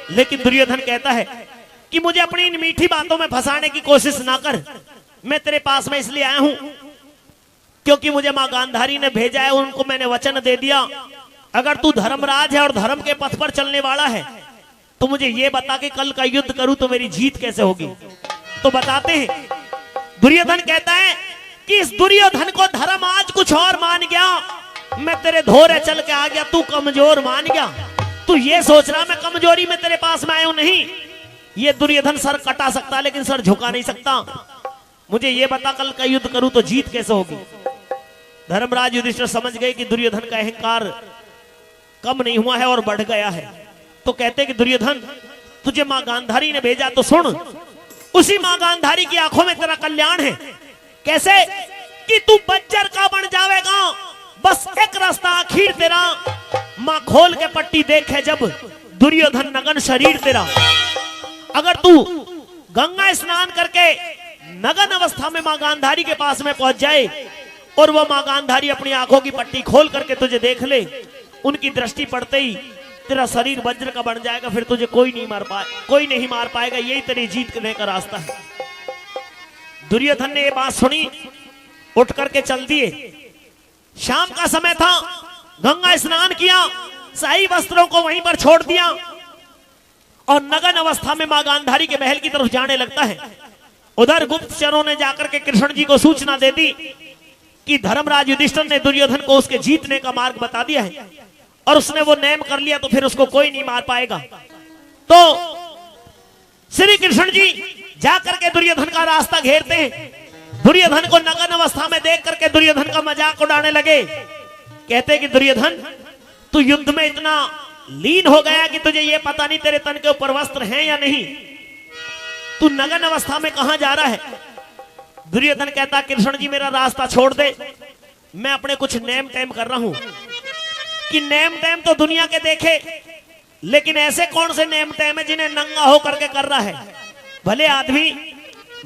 लेकिन दुर्योधन कहता है कि मुझे अपनी इन मीठी बातों में फंसाने की कोशिश ना कर। मैं तेरे पास में इसलिए आया हूं क्योंकि मुझे मां गांधारी ने भेजा है, उनको मैंने वचन दे दिया अगर तू धर्मराज है और धर्म के पथ पर चलने वाला है तो मुझे ये बता कि कल का युद्ध करूं तो मेरी जीत कैसे होगी। तो बताते हैं। दुर्योधन कहता है कि इस दुर्योधन को धर्म आज कुछ और मान गया, मैं तेरे धोरे चल के आ गया, तू कमजोर मान गया। तू ये सोच रहा मैं कमजोरी में तेरे पास में आया हूं, नहीं। ये दुर्योधन सर कटा सकता लेकिन सर झुका नहीं सकता। मुझे ये बता कल का युद्ध करूं तो जीत कैसे होगी। धर्मराज युधिष्ठिर समझ गए कि दुर्योधन का अहंकार कम नहीं हुआ है और बढ़ गया है। तो कहते कि दुर्योधन तुझे मां गांधारी ने भेजा तो सुन, उसी मां गांधारी की आंखों में तेरा कल्याण है। कैसे कि तू बंजर का बन जाएगा, बस एक रास्ता आखिर तेरा, मां खोल के पट्टी देखे जब दुर्योधन नगन शरीर तेरा। अगर तू गंगा स्नान करके नगन अवस्था में मां गांधारी के पास में पहुंच जाए और वह मां गांधारी अपनी आंखों की पट्टी खोल करके तुझे देख ले, उनकी दृष्टि पड़ते ही तेरा शरीर वज्र का बन जाएगा, फिर तुझे कोई नहीं मार पाएगा। यही तेरी जीत करने का रास्ता है। दुर्योधन ने ये बात सुनी, उठ करके चल दिए। शाम का समय था, गंगा स्नान किया, शाही वस्त्रों को वहीं पर छोड़ दिया और नगन अवस्था में मां गांधारी के महल की तरफ जाने लगता है। उधर गुप्तचरों ने जाकर के कृष्ण जी को सूचना दे दी कि धर्मराज युधिष्ठिर ने दुर्योधन को उसके जीतने का मार्ग बता दिया है और उसने वो नेम कर लिया तो फिर उसको कोई नहीं मार पाएगा। तो श्री कृष्ण जी जाकर के दुर्योधन का रास्ता घेरते हैं। दुर्योधन को नगन अवस्था में देख करके दुर्योधन का मजाक उड़ाने लगे। कहते कि दुर्योधन तू युद्ध में इतना लीन हो गया कि तुझे ये पता नहीं तेरे तन के ऊपर वस्त्र हैं या नहीं। तू नगन अवस्था में कहां जा रहा है। दुर्योधन कहता कृष्ण जी मेरा रास्ता छोड़ दे, मैं अपने कुछ नेम टेम कर रहा हूं। कि नेम टेम तो दुनिया के देखे, लेकिन ऐसे कौन से नेम टेम है जिन्हें नंगा होकर के कर रहा है। भले आदमी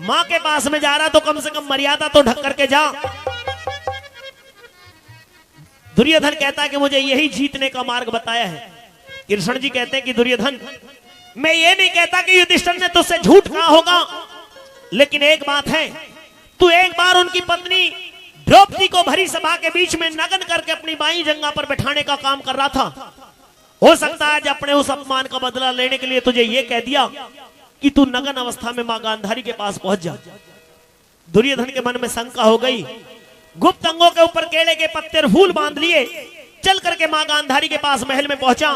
मां के पास में जा रहा तो कम से कम मर्यादा तो ढक करके जा। दुर्योधन कहता है कि मुझे यही जीतने का मार्ग बताया है। कृष्ण जी कहते हैं कि दुर्योधन मैं ये नहीं कहता कि युधिष्ठिर ने तुझसे झूठ कहा होगा, लेकिन एक बात है, तू एक बार उनकी पत्नी द्रौपदी को भरी सभा के बीच में नगन करके अपनी बाई जंगा पर बैठाने का काम कर रहा था। हो सकता है आज अपने उस अपमान का बदला लेने के लिए तुझे यह कह दिया कि तू नगन अवस्था में मां गांधारी के पास पहुंच जा। दुर्योधन के मन में शंका हो गई। गुप्त अंगों के ऊपर केले के पत्ते और फूल बांध लिए, चल करके मां गांधारी के पास महल में पहुंचा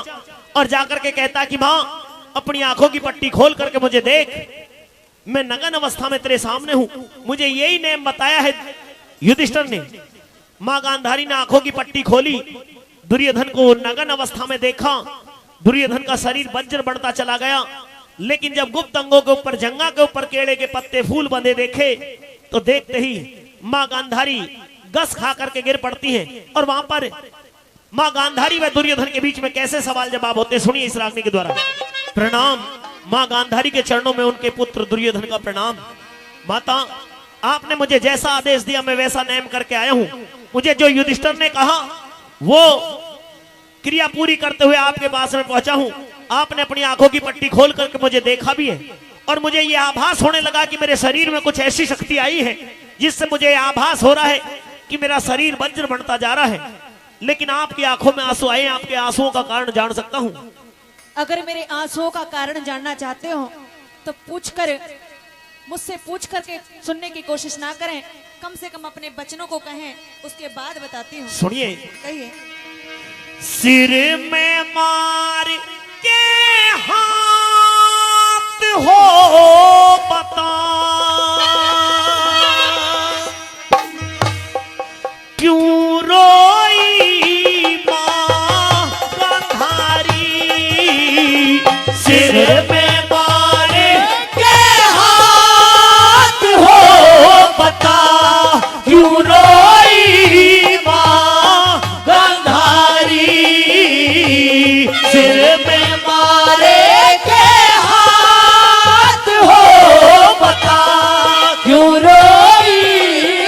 और जाकर के कहता कि मां अपनी आंखों की पट्टी खोल करके मुझे देख, मैं नगन अवस्था में तेरे सामने हूं, मुझे यही नेम बताया है युधिष्ठिर ने। मां गांधारी ने आंखों की पट्टी खोली, दुर्योधन को नगन अवस्था में देखा। दुर्योधन का शरीर वज्र बढ़ता चला गया, लेकिन जब गुप्त अंगों के ऊपर जंगा के ऊपर केले के पत्ते फूल बंधे देखे तो देखते ही मां गांधारी गस खा करके गिर पड़ती है। और वहां पर मां गांधारी व दुर्योधन के बीच में कैसे सवाल जवाब होते सुनिए इस रागनी के द्वारा। प्रणाम। मां गांधारी के चरणों में उनके पुत्र दुर्योधन का प्रणाम। माता आपने मुझे जैसा आदेश दिया मैं वैसा नेम करके आया हूं। मुझे जो युधिष्ठिर ने कहा वो क्रिया पूरी करते हुए आपके पास में पहुंचा हूं। आपने अपनी आंखों की पट्टी खोल करके मुझे देखा भी है और मुझे यह आभास होने लगा कि मेरे शरीर में कुछ ऐसी शक्ति आई है जिससे मुझे आभास हो रहा है कि मेरा शरीर वज्र बनता जा रहा है। लेकिन आपकी आंखों में आंसू आए, आपके आंसुओं का कारण जान सकता हूं? अगर मेरे आंसुओं का कारण जानना चाहते हो तो मुझसे पूछ करके सुनने की कोशिश ना करें, कम से कम अपने बचनों को कहें, उसके बाद बताती हूँ। सुनिए। कहिए। सिर में मार के हाथ हो बता क्यों रोई मां गांधारी। सिर में मार के हाथ हो बता क्यों रोई मां गांधारी। सिर में मारे के हाथ हो बता क्यों रोई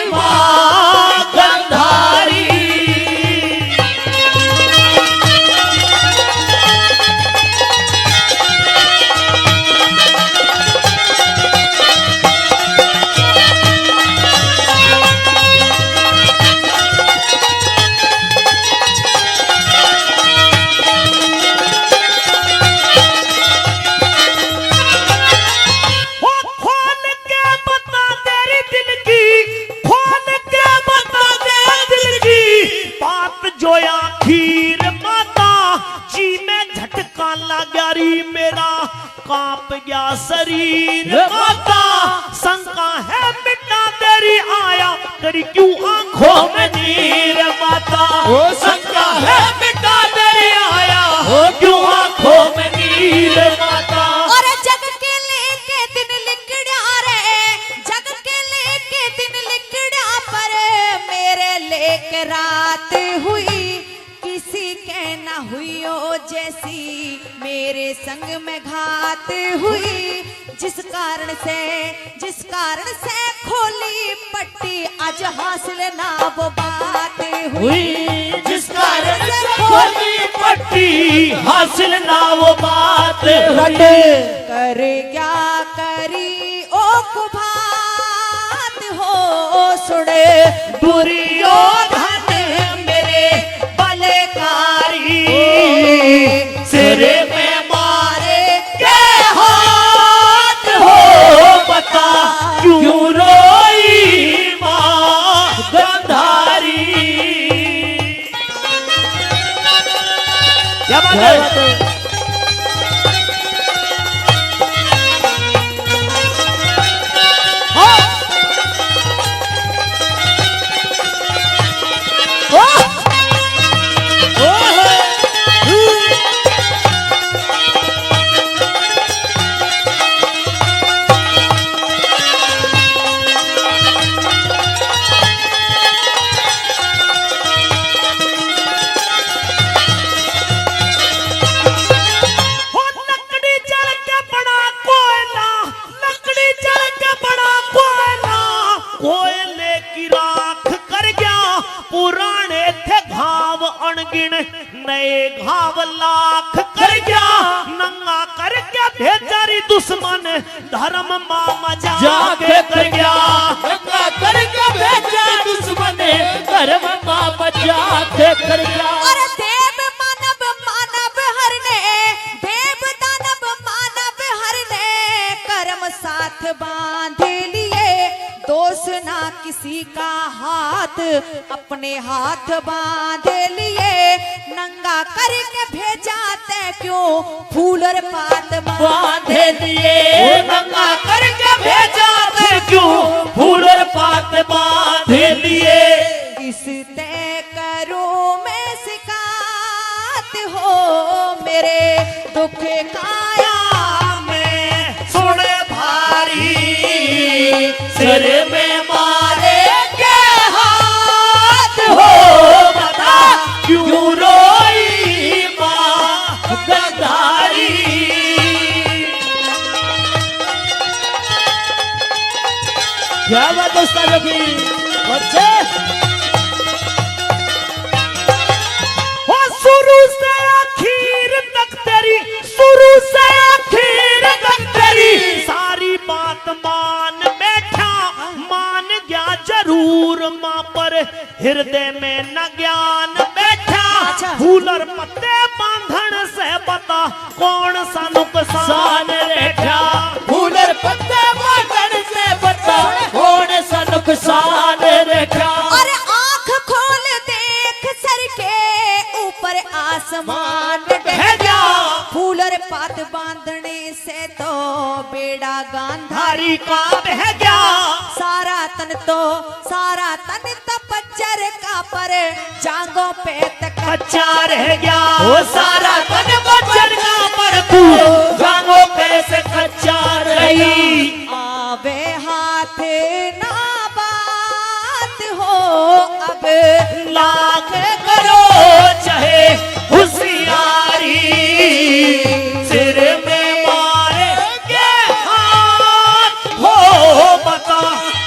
मां गांधारी। मेरा कांप गया शरीर माता, शंका है मिटा तेरी आया तेरी क्यों आंखों में नीर माता, शंका है मिटा तेरी आया क्यों आंखों में नीर माता। और जग के लेके दिन लिकड़ा रे, जग के लेके दिन लिकड़ा पर मेरे लेके रात हुई, किसी के ना हुई ओ जैसी मेरे संग में घात हुई, जिस कारण से खोली पट्टी आज हासिल ना वो बात हुई, जिस कारण से खोली पट्टी हासिल ना वो बात हुई। कर क्या करी ओ कुभात हो सुने दुर्योधन मेरे बलकारी, सिर में मारे के हाथ हो बता क्यों रोई मां गंधारी। क्या बात है? कोयले की राख कर गया पुराने थे घाव अनगिन, नए घाव लाख कर गया, नंगा करके भेजारी दुश्मन धर्म मामा जाके कर गया, नंगा करके भेजा दुश्मन धर्म मामा जाके कर गया। और देव मानव हरने, देव दानव मानव हरने कर्म साथ बांध लिए, दोष ना किसी का हाथ अपने हाथ बांध लिए, नंगा करके भेजाते क्यों फूल और पात बांध लिए, नंगा करके भेजाते क्यों फूल और पात बांध लिए। इस तय करूं मैं शिकायत हो मेरे दुख काया में सुने भारी, सिर में मारे के हाथ हो बता क्यों रोई मां गंधारी। क्या बात दोस्तों की बच्चे शुरू से आखिर तक तेरी, शुरू से आखिर तक तेरी सारी बात मान बैठा, मान गया जरूर मां पर हृदय में न ज्ञान बैठा, फूल और पत्ते बांधन से बता कौन सा नुकसान बैठा, फूल और पत्ते बांधन से बता कौन सा नुकसान बैठा। और आंख खोल देख सर के ऊपर आसमान ढह गया, फूल और पात बांधने से तो बेड़ा गांधारी का बह गया, सारा तन पच्चर का पर जांगों पे तक कच्चा रह गया, वो सारा तन पच्चर का पर तू जांगों पे से कच्चा रही। आवे हाथ ना बात हो अब लाख करो चाहे होशियारी, सिर में मारे के हाथ हो बता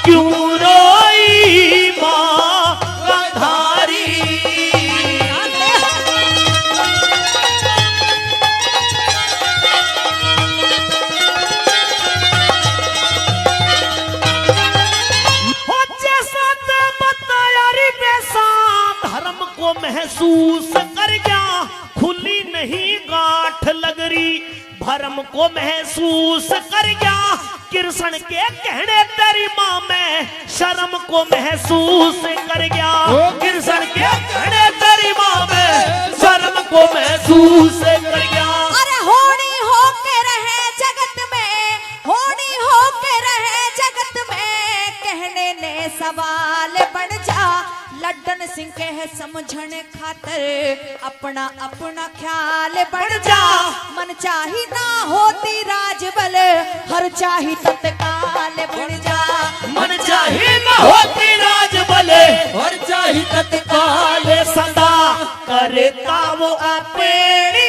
क्यों रोई मां गंधारी। धर्म को महसूस कर गया, खुली नहीं गांठ लगरी, भरम को महसूस कर गया, कृष्ण के कहने तेरी मां में शर्म को महसूस कर गया, कृष्ण के कहने तेरी मां में शर्म को महसूस कर गया। अरे होनी हो जन सिंह के है समझने खातर अपना अपना ख्याल बढ़ जा। मन चाही ना होती राज बल हर चाही तत्काल बढ़ जा। मन चाहे न होती राज बले और चाही तत्काल सदा करता वो अपनी